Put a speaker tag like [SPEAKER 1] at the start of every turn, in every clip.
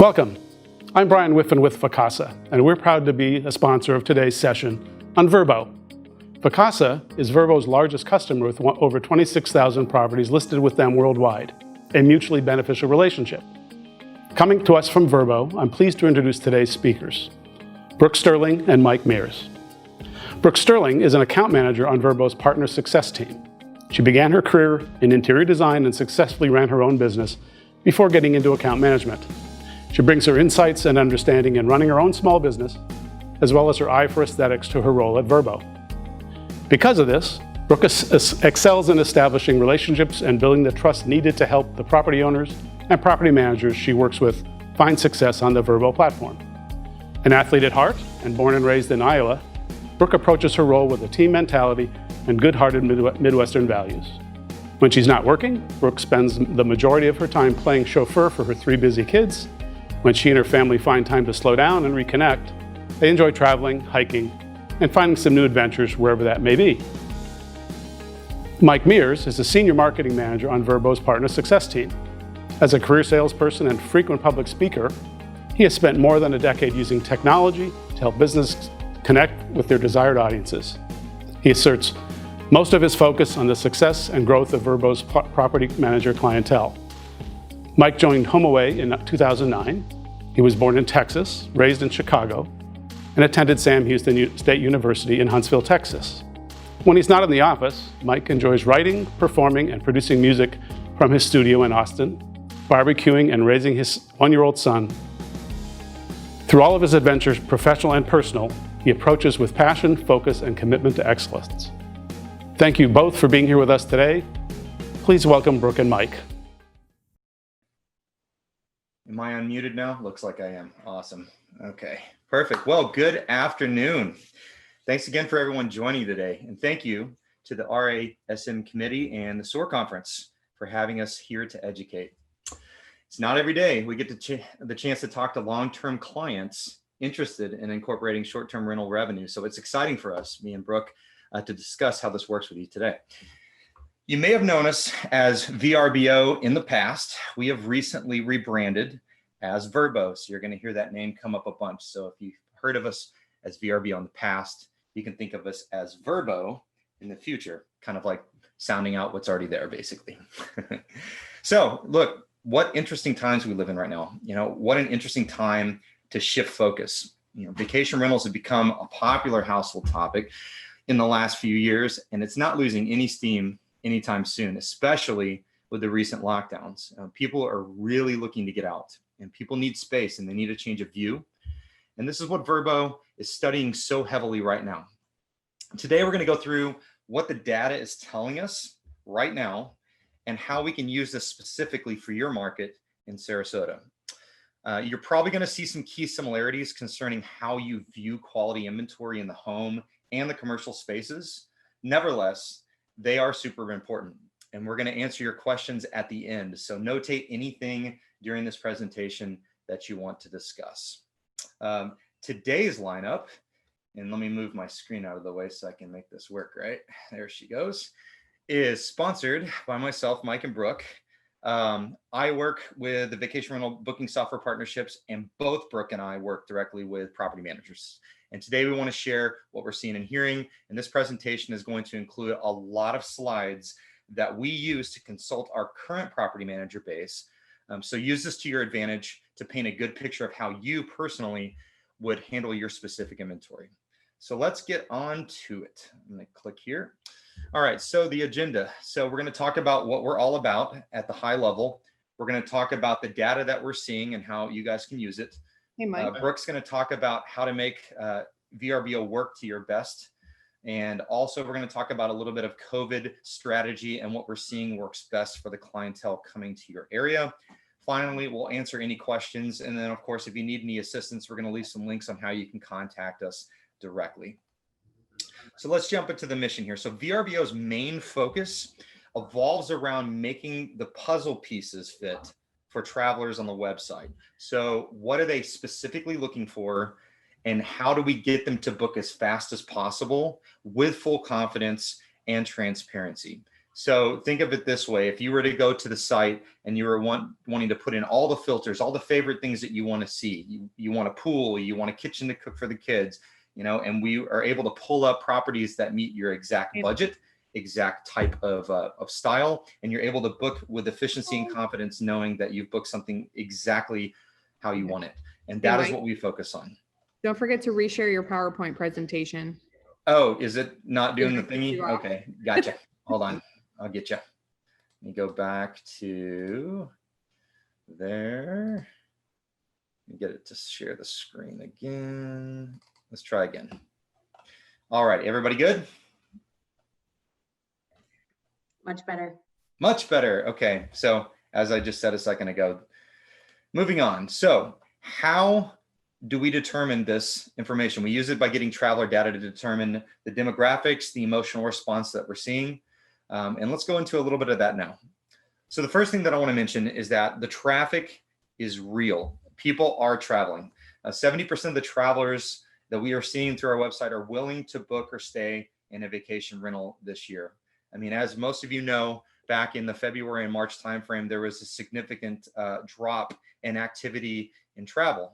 [SPEAKER 1] Welcome. I'm Brian Whiffen with Vacasa, and we're proud to be a sponsor of today's session on Vrbo. Vacasa is Vrbo's largest customer with over 26,000 properties listed with them worldwide, a mutually beneficial relationship. Coming to us from Vrbo, I'm pleased to introduce today's speakers, Brooke Sterling and Mike Mears. Brooke Sterling is an account manager on Vrbo's partner success team. She began her career in interior design and successfully ran her own business before getting into account management. She brings her insights and understanding in running her own small business, as well as her eye for aesthetics to her role at Vrbo. Because of this, Brooke excels in establishing relationships and building the trust needed to help the property owners and property managers she works with find success on the Vrbo platform. An athlete at heart and born and raised in Iowa, Brooke approaches her role with a team mentality and good-hearted Midwestern values. When she's not working, Brooke spends the majority of her time playing chauffeur for her 3 busy kids. When she and her family find time to slow down and reconnect, they enjoy traveling, hiking, and finding some new adventures wherever that may be. Mike Mears is a senior marketing manager on Vrbo's partner success team. As a career salesperson and frequent public speaker, he has spent more than a decade using technology to help businesses connect with their desired audiences. He asserts most of his focus on the success and growth of Vrbo's property manager clientele. Mike joined HomeAway in 2009. He was born in Texas, raised in Chicago, and attended Sam Houston State University in Huntsville, Texas. When he's not in the office, Mike enjoys writing, performing, and producing music from his studio in Austin, barbecuing and raising his 1-year-old son. Through all of his adventures, professional and personal, he approaches with passion, focus, and commitment to excellence. Thank you both for being here with us today. Please welcome Brooke and Mike.
[SPEAKER 2] Am I unmuted now? Looks like I am. Awesome. Okay, perfect. Well, good afternoon. Thanks again for everyone joining today. And thank you to the RASM committee and the SOAR conference for having us here to educate. It's not every day we get the chance to talk to long-term clients interested in incorporating short-term rental revenue. So it's exciting for us, me and Brooke, to discuss how this works with you today. You may have known us as Vrbo in the past. We have recently rebranded as Vrbo. So you're going to hear that name come up a bunch. So if you've heard of us as Vrbo in the past, you can think of us as Vrbo in the future, kind of like sounding out what's already there, basically. So look, what interesting times we live in right now. You know, what an interesting time to shift focus. You know, vacation rentals have become a popular household topic in the last few years, and it's not losing any steam anytime soon, especially with the recent lockdowns. People are really looking to get out, and people need space and they need a change of view. And this is what Vrbo is studying so heavily right now. Today, we're going to go through what the data is telling us right now and how we can use this specifically for your market in Sarasota. You're probably going to see some key similarities concerning how you view quality inventory in the home and the commercial spaces. Nevertheless, they are super important, and we're going to answer your questions at the end. So notate anything during this presentation that you want to discuss. Today's lineup, and let me move my screen out of the way so I can make this work, right? There she goes, is sponsored by myself, Mike and Brooke. I work with the vacation rental booking software partnerships, and both Brooke and I work directly with property managers. And today we want to share what we're seeing and hearing. And this presentation is going to include a lot of slides that we use to consult our current property manager base. So use this to your advantage to paint a good picture of how you personally would handle your specific inventory. So let's get on to it. I'm going to click here. All right, so the agenda. So we're going to talk about what we're all about at the high level. We're going to talk about the data that we're seeing and how you guys can use it.
[SPEAKER 3] Hey, Mike.
[SPEAKER 2] Brooke's going to talk about how to make VRBO work to your best. And also we're going to talk about a little bit of COVID strategy and what we're seeing works best for the clientele coming to your area. Finally, we'll answer any questions. And then of course, if you need any assistance, we're going to leave some links on how you can contact us directly. So let's jump into the mission here. So VRBO's main focus evolves around making the puzzle pieces fit for travelers on the website. So what are they specifically looking for, and how do we get them to book as fast as possible with full confidence and transparency? So think of it this way. If you were to go to the site and you were wanting to put in all the filters, all the favorite things that you want to see, you want a pool, you want a kitchen to cook for the kids, and we are able to pull up properties that meet your exact budget, exact type of style, and you're able to book with efficiency and confidence, knowing that you've booked something exactly how you want it. And that is what we focus on.
[SPEAKER 3] Don't forget to reshare your PowerPoint presentation.
[SPEAKER 2] Oh, is it not doing the thingy? Okay, gotcha. Hold on. I'll get you. Let me go back to there. Let me get it to share the screen again. Let's try again. All right, everybody good?
[SPEAKER 4] Much better.
[SPEAKER 2] Much better. Okay, so as I just said a second ago, moving on. So how do we determine this information? We use it by getting traveler data to determine the demographics, the emotional response that we're seeing. And let's go into a little bit of that now. So the first thing that I want to mention is that the traffic is real. People are traveling. 70% of the travelers that we are seeing through our website are willing to book or stay in a vacation rental this year. I mean, as most of you know, back in the February and March timeframe, there was a significant drop in activity in travel.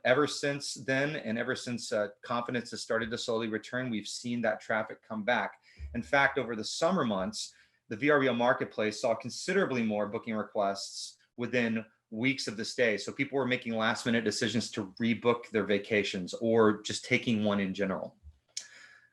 [SPEAKER 2] Ever since then, and ever since confidence has started to slowly return, we've seen that traffic come back. In fact, over the summer months, the VRBO marketplace saw considerably more booking requests within weeks of the stay. So people were making last minute decisions to rebook their vacations or just taking one in general.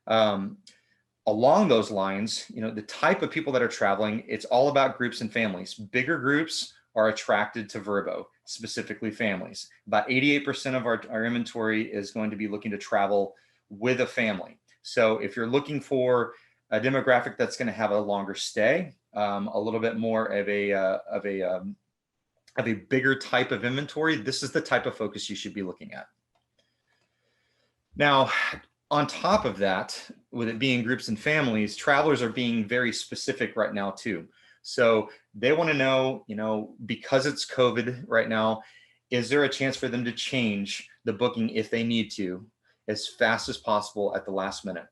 [SPEAKER 2] Along those lines, the type of people that are traveling, it's all about groups and families. Bigger groups are attracted to Vrbo, specifically families. About 88% of our inventory is going to be looking to travel with a family. So if you're looking for a demographic that's going to have a longer stay, a little bit more of a bigger type of inventory, this is the type of focus you should be looking at. Now, on top of that, with it being groups and families, travelers are being very specific right now too. So they want to know, because it's COVID right now, is there a chance for them to change the booking if they need to as fast as possible at the last minute?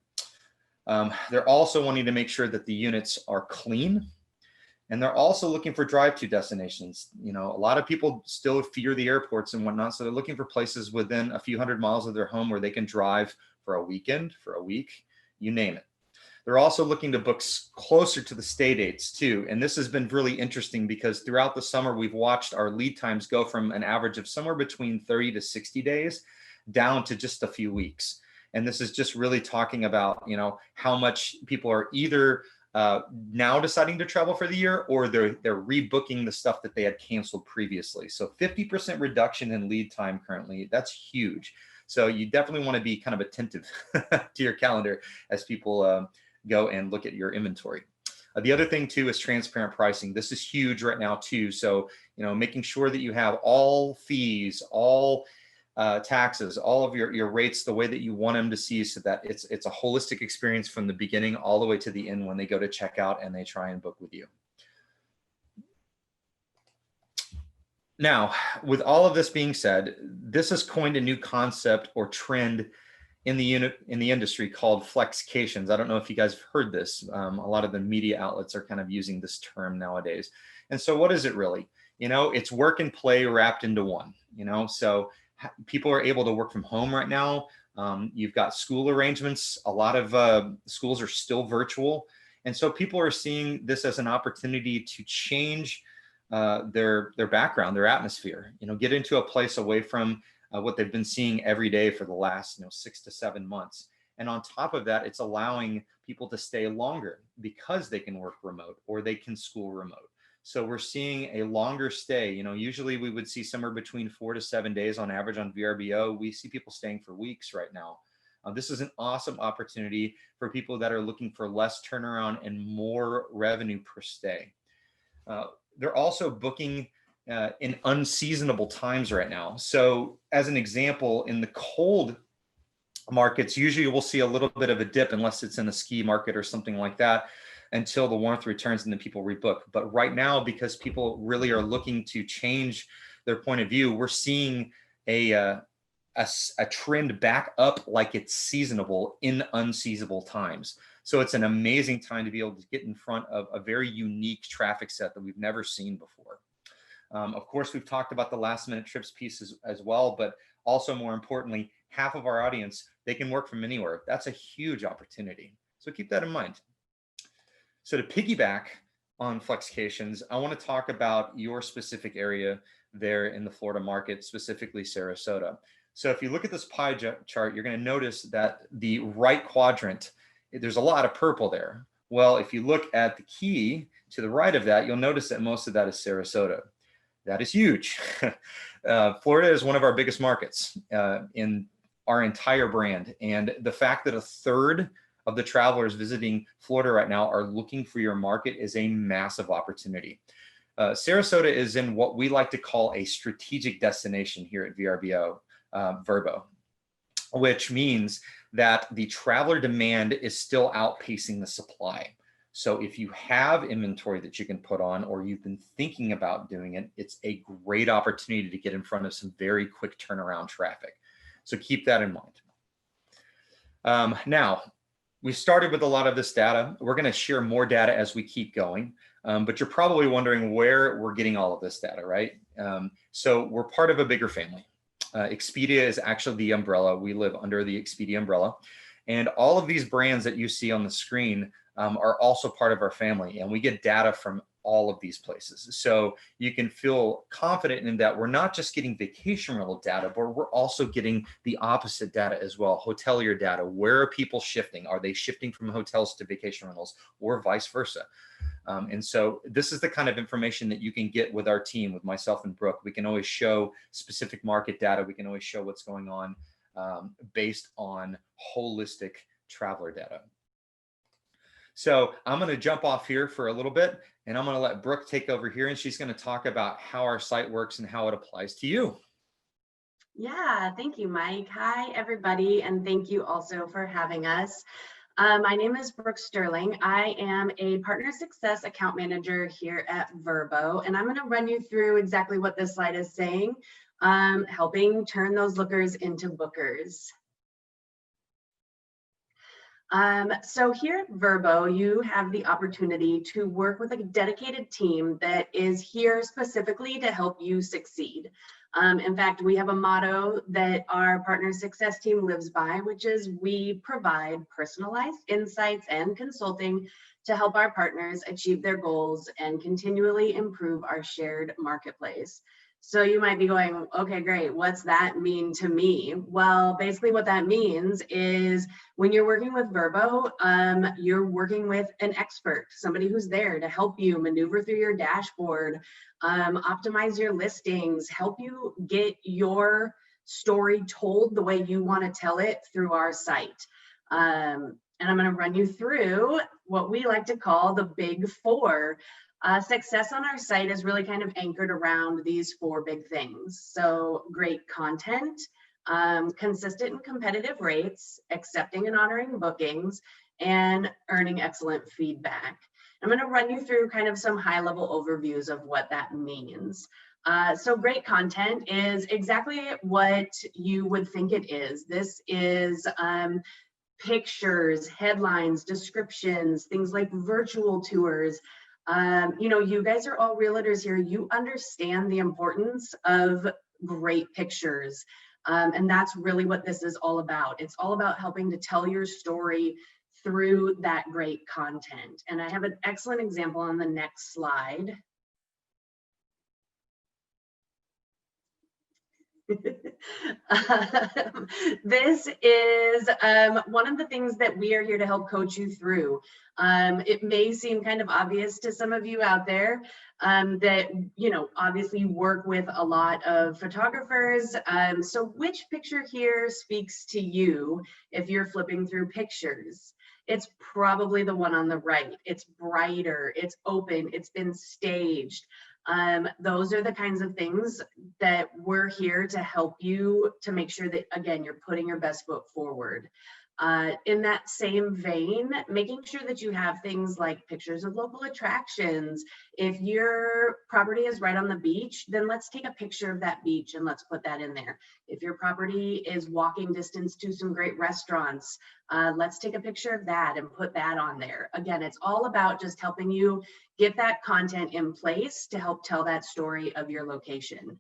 [SPEAKER 2] They're also wanting to make sure that the units are clean, and they're also looking for drive-to destinations. A lot of people still fear the airports and whatnot, so they're looking for places within a few hundred miles of their home where they can drive for a weekend, for a week, you name it. They're also looking to book closer to the stay dates too. And this has been really interesting because throughout the summer, we've watched our lead times go from an average of somewhere between 30 to 60 days down to just a few weeks. And this is just really talking about, how much people are either now deciding to travel for the year, or they're rebooking the stuff that they had canceled previously. So 50% reduction in lead time currently, that's huge. So you definitely want to be kind of attentive to your calendar as people go and look at your inventory. The other thing too is transparent pricing. This is huge right now too. So, making sure that you have all fees, all taxes, all of your rates the way that you want them to see, so that it's a holistic experience from the beginning all the way to the end when they go to checkout and they try and book with you. Now, with all of this being said, this has coined a new concept or trend in the industry called flexcations. I don't know if you guys have heard this. A lot of the media outlets are kind of using this term nowadays. And so what is it really? It's work and play wrapped into one, so people are able to work from home right now. You've got school arrangements. A lot of schools are still virtual. And so people are seeing this as an opportunity to change their background, their atmosphere, get into a place away from what they've been seeing every day for the last 6 to 7 months. And on top of that, it's allowing people to stay longer because they can work remote or they can school remote. So we're seeing a longer stay. Usually we would see somewhere between 4 to 7 days on average on VRBO. We see people staying for weeks right now. This is an awesome opportunity for people that are looking for less turnaround and more revenue per stay. They're also booking in unseasonable times right now. So as an example, in the cold markets, usually we'll see a little bit of a dip unless it's in a ski market or something like that until the warmth returns and then people rebook. But right now, because people really are looking to change their point of view, we're seeing a trend back up like it's seasonable in unseasonable times. So it's an amazing time to be able to get in front of a very unique traffic set that we've never seen before. Of course, we've talked about the last minute trips piece as well, but also more importantly, half of our audience, they can work from anywhere. That's a huge opportunity. So keep that in mind. So to piggyback on Flexications, I want to talk about your specific area there in the Florida market, specifically Sarasota. So if you look at this pie chart, you're going to notice that the right quadrant, there's a lot of purple there. Well, if you look at the key to the right of that, you'll notice that most of that is Sarasota. That is huge. Florida is one of our biggest markets in our entire brand. And the fact that a third of the travelers visiting Florida right now are looking for your market is a massive opportunity. Sarasota is in what we like to call a strategic destination here at Vrbo, which means that the traveler demand is still outpacing the supply. So if you have inventory that you can put on, or you've been thinking about doing it, it's a great opportunity to get in front of some very quick turnaround traffic. So keep that in mind. Now, we started with a lot of this data. We're going to share more data as we keep going, but you're probably wondering where we're getting all of this data, right? So we're part of a bigger family. Expedia is actually the umbrella. We live under the Expedia umbrella. And all of these brands that you see on the screen are also part of our family, and we get data from all of these places. So you can feel confident in that we're not just getting vacation rental data, but we're also getting the opposite data as well, hotelier data. Where are people shifting? Are they shifting from hotels to vacation rentals, or vice versa? And so this is the kind of information that you can get with our team, with myself and Brooke. We can always show specific market data. We can always show what's going on based on holistic traveler data. So I'm going to jump off here for a little bit, and I'm going to let Brooke take over here, and she's going to talk about how our site works and how it applies to you.
[SPEAKER 4] Yeah, thank you, Mike. Hi, everybody, and thank you also for having us. My name is Brooke Sterling. I am a partner success account manager here at Vrbo, and I'm going to run you through exactly what this slide is saying, helping turn those lookers into bookers. So here at Vrbo, you have the opportunity to work with a dedicated team that is here specifically to help you succeed. In fact, we have a motto that our partner success team lives by, which is we provide personalized insights and consulting to help our partners achieve their goals and continually improve our shared marketplace. So you might be going, okay, great. What's that mean to me? Well, basically what that means is when you're working with Vrbo, you're working with an expert, somebody who's there to help you maneuver through your dashboard, optimize your listings, help you get your story told the way you want to tell it through our site. And I'm going to run you through what we like to call the big four. Success on our site is really kind of anchored around these four big things. So great content, consistent and competitive rates, accepting and honoring bookings, and earning excellent feedback. I'm going to run you through kind of some high-level overviews of what that means. So great content is exactly what you would think it is. This is pictures, headlines, descriptions, things like virtual tours. You know, you guys are all realtors here. You understand the importance of great pictures. And that's really what this is all about. It's all about helping to tell your story through that great content. And I have an excellent example on the next slide. This is one of the things that we are here to help coach you through. It may seem kind of obvious to some of you out there that, you know, obviously work with a lot of photographers. So which picture here speaks to you if you're flipping through pictures? It's probably the one on the right. It's brighter, it's open, it's been staged. Those are the kinds of things that we're here to help you to make sure that, again, you're putting your best foot forward. In that same vein, making sure that you have things like pictures of local attractions. If your property is right on the beach, then let's take a picture of that beach and let's put that in there. If your property is walking distance to some great restaurants, let's take a picture of that and put that on there. Again, it's all about just helping you get that content in place to help tell that story of your location.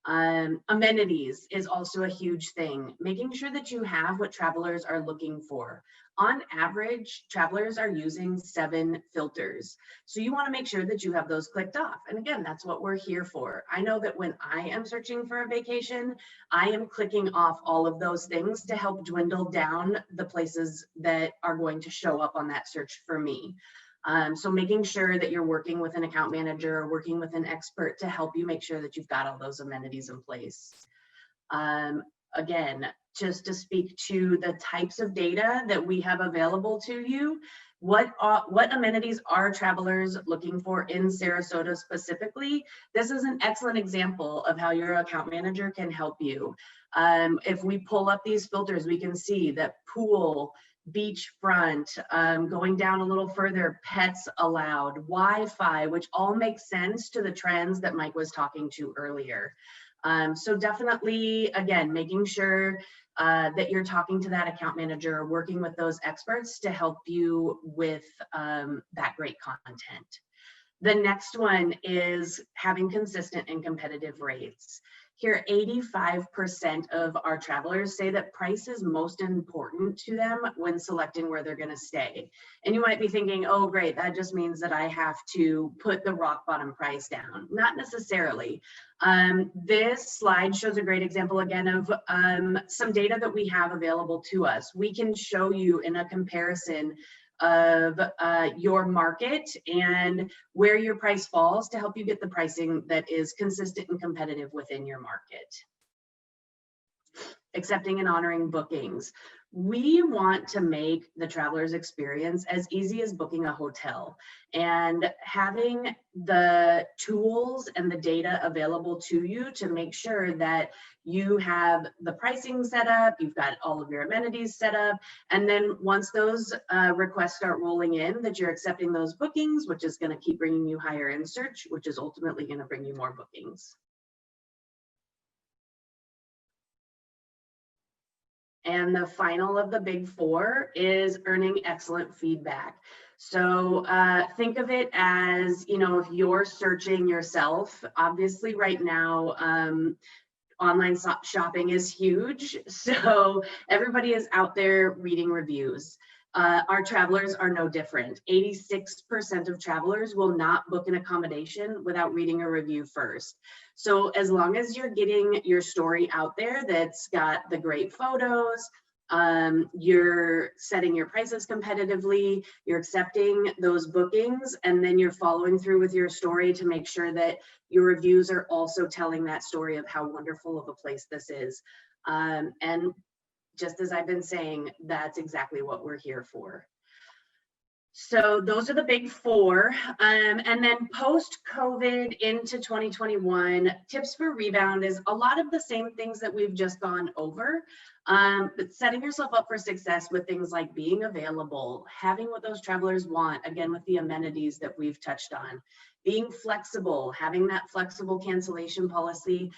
[SPEAKER 4] Amenities is also a huge thing. Making sure that you have what travelers are looking for. On average, travelers are using 7 filters. So you want to make sure that you have those clicked off. And again, that's what we're here for. I know that when I am searching for a vacation, I am clicking off all of those things to help dwindle down the places that are going to show up on that search for me. So making sure that you're working with an account manager or working with an expert to help you make sure that you've got all those amenities in place. Again, just to speak to the types of data that we have available to you, what amenities are travelers looking for in Sarasota specifically? This is an excellent example of how your account manager can help you. If we pull up these filters, we can see that pool, beachfront, going down a little further, pets allowed, Wi-Fi, which all make sense to the trends that Mike was talking to earlier. So definitely, again, making sure that you're talking to that account manager, working with those experts to help you with that great content. The next one is having consistent and competitive rates. Here, 85% of our travelers say that price is most important to them when selecting where they're going to stay. And you might be thinking, oh, great, that just means that I have to put the rock bottom price down. Not necessarily. This slide shows a great example again of some data that we have available to us. We can show you in a comparison of your market and where your price falls to help you get the pricing that is consistent and competitive within your market. Accepting and honoring bookings. We want to make the traveler's experience as easy as booking a hotel, and having the tools and the data available to you to make sure that you have the pricing set up, you've got all of your amenities set up, and then once those requests start rolling in, that you're accepting those bookings, which is going to keep bringing you higher in search, which is ultimately going to bring you more bookings. And the final of the big 4 is earning excellent feedback. So think of it as, you know, if you're searching yourself, obviously right now, online shopping is huge. So everybody is out there reading reviews. Our travelers are no different. 86% of travelers will not book an accommodation without reading a review first. So as long as you're getting your story out there that's got the great photos, you're setting your prices competitively, you're accepting those bookings, and then you're following through with your story to make sure that your reviews are also telling that story of how wonderful of a place this is. And just as I've been saying, that's exactly what we're here for. So those are the big 4. And then post-COVID into 2021, tips for rebound is a lot of the same things that we've just gone over, but setting yourself up for success with things like being available, having what those travelers want, again, with the amenities that we've touched on, being flexible, having that flexible cancellation policy,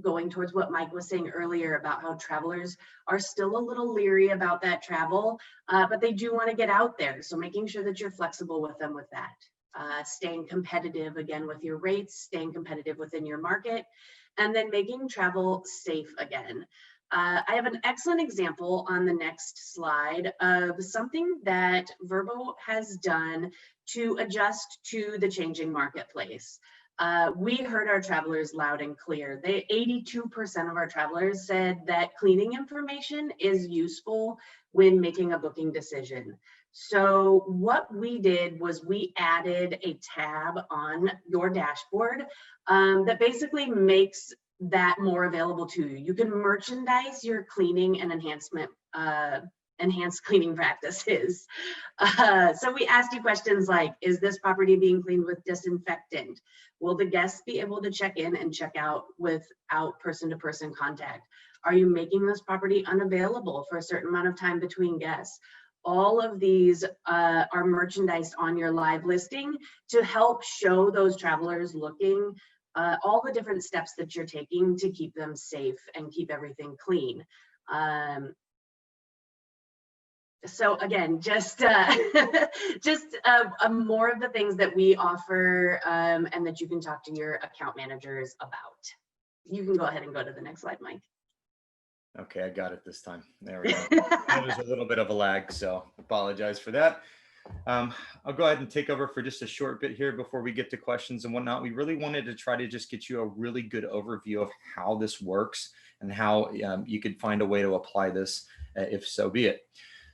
[SPEAKER 4] going towards what Mike was saying earlier about how travelers are still a little leery about that travel, but they do want to get out there. So making sure that you're flexible with them with that. Staying competitive again with your rates, staying competitive within your market, and then making travel safe again. I have an excellent example on the next slide of something that Vrbo has done to adjust to the changing marketplace. We heard our travelers loud and clear. 82% of our travelers said that cleaning information is useful when making a booking decision. So what we did was we added a tab on your dashboard that basically makes that more available to you. You can merchandise your cleaning and enhanced cleaning practices. So we asked you questions like, is this property being cleaned with disinfectant? Will the guests be able to check in and check out without person-to-person contact? Are you making this property unavailable for a certain amount of time between guests? All of these are merchandised on your live listing to help show those travelers looking all the different steps that you're taking to keep them safe and keep everything clean. So again, just more of the things that we offer and that you can talk to your account managers about. You can go ahead and go to the next slide, Mike.
[SPEAKER 2] Okay, I got it this time. There we go. There's a little bit of a lag, so apologize for that. I'll go ahead and take over for just a short bit here before we get to questions and whatnot. We really wanted to try to just get you a really good overview of how this works and how you could find a way to apply this if so be it.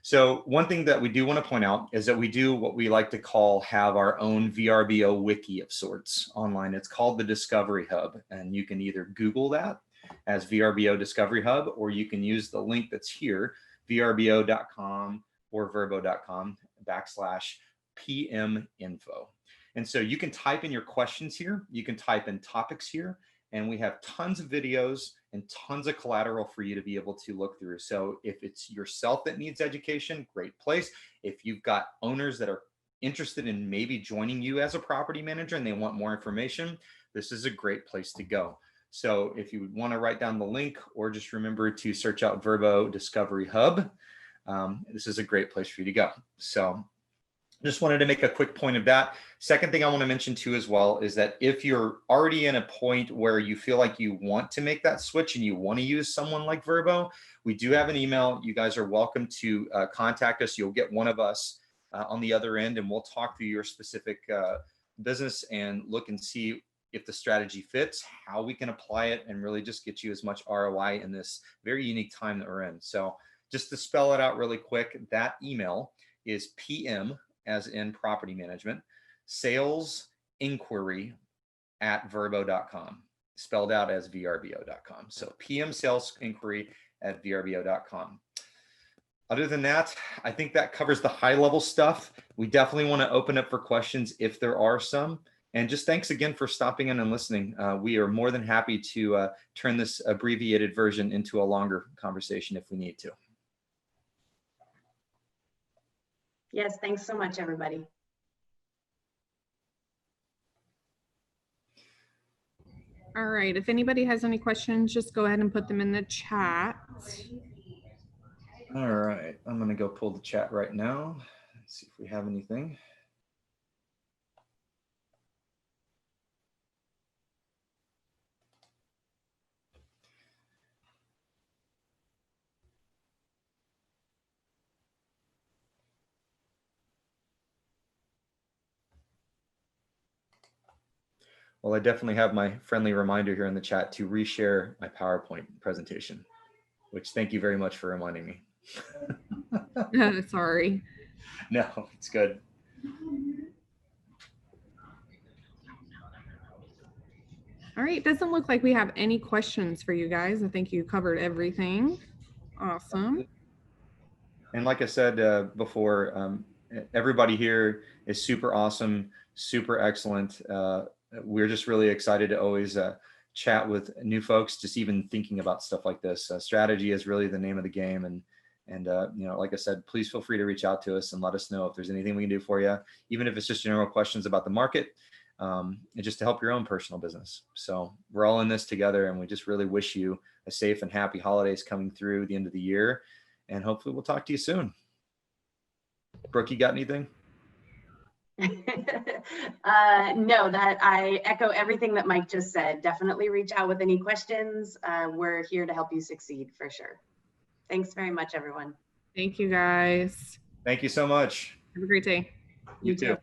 [SPEAKER 2] So one thing that we do want to point out is that we do what we like to call have our own VRBO wiki of sorts online. It's called the Discovery Hub, and you can either Google that as VRBO Discovery Hub, or you can use the link that's here, vrbo.com or vrbo.com/PM info. And so you can type in your questions here, you can type in topics here, and we have tons of videos and tons of collateral for you to be able to look through. So if it's yourself that needs education, great place. If you've got owners that are interested in maybe joining you as a property manager and they want more information, this is a great place to go. So if you want to write down the link or just remember to search out Vrbo Discovery Hub, this is a great place for you to go. So just wanted to make a quick point of that. Second thing I want to mention too as well is that if you're already in a point where you feel like you want to make that switch and you want to use someone like Vrbo, we do have an email. You guys are welcome to contact us. You'll get one of us on the other end, and we'll talk through your specific business and look and see if the strategy fits, how we can apply it, and really just get you as much ROI in this very unique time that we're in. So just to spell it out really quick, that email is PM, as in property management, sales inquiry at vrbo.com, spelled out as vrbo.com. So PM sales inquiry at vrbo.com. Other than that, I think that covers the high level stuff. We definitely want to open up for questions if there are some. And just thanks again for stopping in and listening. We are more than happy to turn this abbreviated version into a longer conversation if we need to.
[SPEAKER 4] Yes, thanks so much, everybody.
[SPEAKER 3] All right, if anybody has any questions, just go ahead and put them in the chat.
[SPEAKER 2] All right, I'm going to go pull the chat right now. Let's see if we have anything. Well, I definitely have my friendly reminder here in the chat to reshare my PowerPoint presentation, which thank you very much for reminding me.
[SPEAKER 3] Sorry.
[SPEAKER 2] No, it's good.
[SPEAKER 3] All right, doesn't look like we have any questions for you guys. I think you covered everything. Awesome.
[SPEAKER 2] And like I said before, everybody here is super awesome, super excellent. We're just really excited to always chat with new folks, just even thinking about stuff like this. Strategy is really the name of the game. And you know, like I said, please feel free to reach out to us and let us know if there's anything we can do for you, even if it's just general questions about the market, and just to help your own personal business. So we're all in this together, and we just really wish you a safe and happy holidays coming through the end of the year. And hopefully we'll talk to you soon. Brooke, you got anything?
[SPEAKER 4] No, that I echo everything that Mike just said. Definitely reach out with any questions. We're here to help you succeed for sure. Thanks very much, everyone.
[SPEAKER 3] Thank you, guys.
[SPEAKER 2] Thank you so much.
[SPEAKER 3] Have a great day.
[SPEAKER 2] You too.